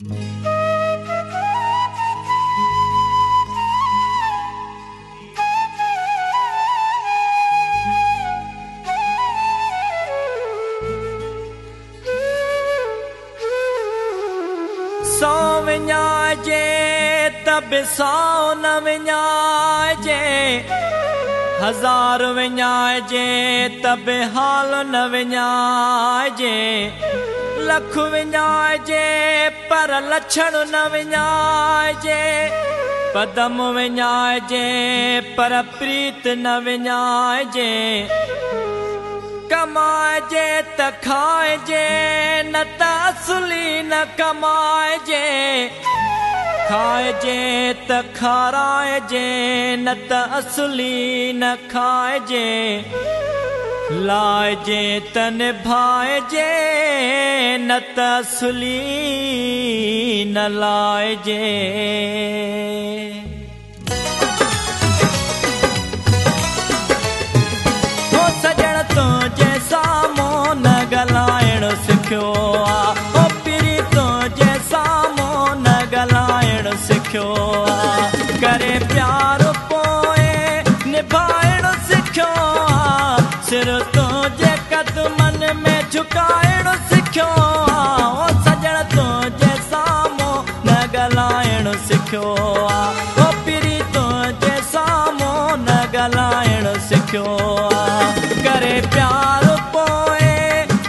सौ विञाइजे तब सौ न विञाइजे, हज़ार विञाइजे तब हाल न विञाइजे, लख विञाइजे पर लछण न विञाइजे, पदम विञाइजे पर प्रीत न विञाइजे, कमाइजे त खाइजे न त असुली न कमाइजे, खाइजे त खाराइजे न त असुली न खाइजे, लाइजे त निभाइजे न त असुली न लाइजे। हो सजण तुंहिंजे साम्हूं न ॻाल्हाइण सिखियो आ, हो पिरी तुंहिंजे साम्हूं न ॻाल्हाइण सिखियो आ, करे प्यार पोइ निभाइण सिखियो आ, सिर तुंहिंजे कदमनि में झुकाइण सिखियो आ, हो सजण तुंहिंजे साम्हूं न ॻाल्हाइण सिखियो आ, हो पिरी तुंहिंजे साम्हूं न ॻाल्हाइण सिखियो आ, करे प्यार पोइ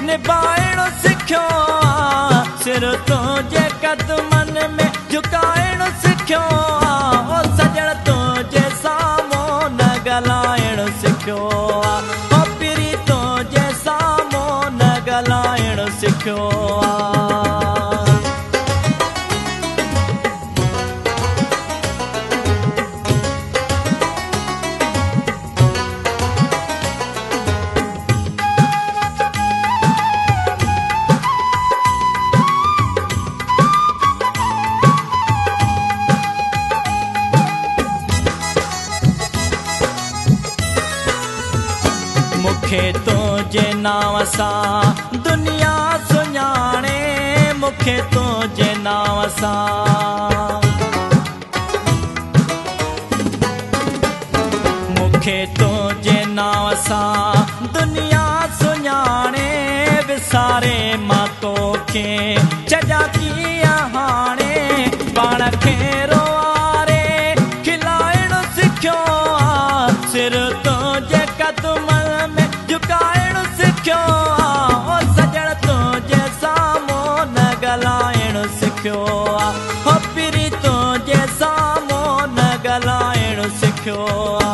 निभाइण सिखियो आ, सिर तुंहिंजे कदमनि में झुकाइण सिखियो आ, हो सजण तुंहिंजे साम्हूं न ॻाल्हाइण सिखियो आ, हो पिरी तुंहिंजे साम्हूं न ॻाल्हाइण सिखियो आ। मूंखे तुंहिंजे नाव सां दुनिया सुञाणे, मूंखे तुंहिंजे नाव सां, मूंखे तुंहिंजे नाव सां दुनिया सुञाणे, विसारे मां तोखे छॾा कीअं हाणे, पाण खे रोआरे खिलाइण सिखियो आ, सिर तुंहिंजे कदमनि में झुकाइण सिखियो आ, हो सजण तुंहिंजे साम्हूं न ॻाल्हाइण सिखियो आ, हो पिरी तुंहिंजे साम्हूं न ॻाल्हाइण सिखियो आ।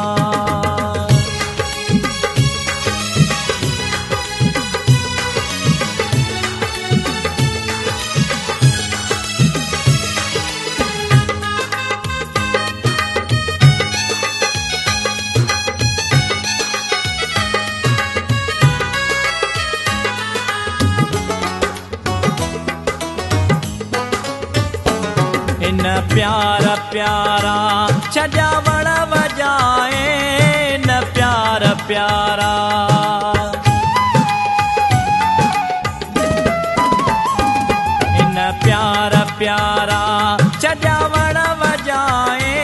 इन प्यारा प्यारा छॾिया वण वॼाए, इन प्यारा प्यारा, इन प्यारा प्यारा छॾिया वण वॼाए,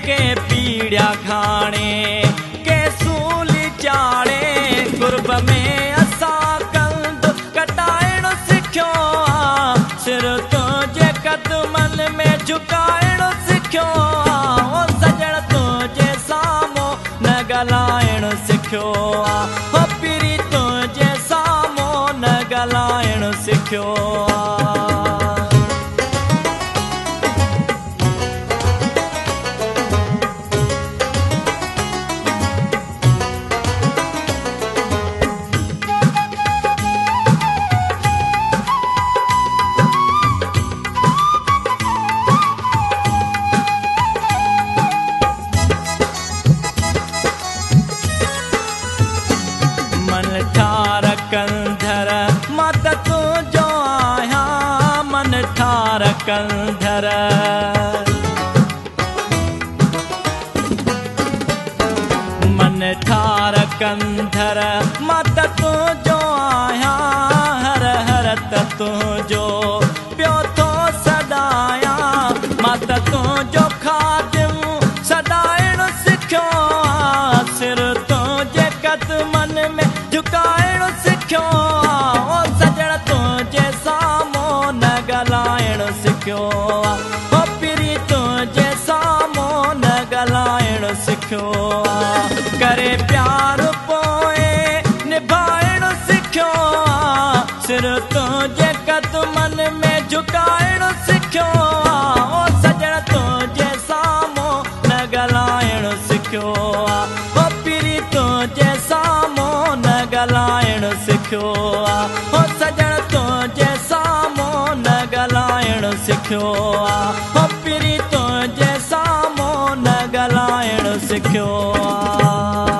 के पीड़िया खाणे के सूली चाढ़े, कुर्ब में असां कंद कटाइण सिखियो आ, सिर तुंहिंजे कदमनि में झुकाइण सिखियो आ, हो सजण तुंहिंजे साम्हूं न ॻाल्हाइण सिखियो आ, हो पिरी तुंहिंजे साम्हूं न ॻाल्हाइण सिखियो आ। कंधर मां त तुंहिंजो आहियां, मन ठार कंधर, मन ठार कंधर मां त तुंहिंजो आहियां, हर हर त तुंहिंजो पियो थो सदा सिखियो आहे पिरी तुंहिंजे साम्हूं न ॻाल्हाइण सिखियो आहे करे प्यार पोइ निभाइण सिखियो आहे सिर तुंहिंजे क़दमनि में झुकाइण सिखियो आहे सजण तुंहिंजे साम्हूं न ॻाल्हाइण सिखियो आहे पिरी तुंहिंजे साम्हूं न ॻाल्हाइण सिखियो आहे सजण तुंहिंजे साम्हूं न ॻाल्हाइण सिखियो आहे पिरी तुंहिंजे साम्हूं न ॻाल्हाइण सिखियो आहे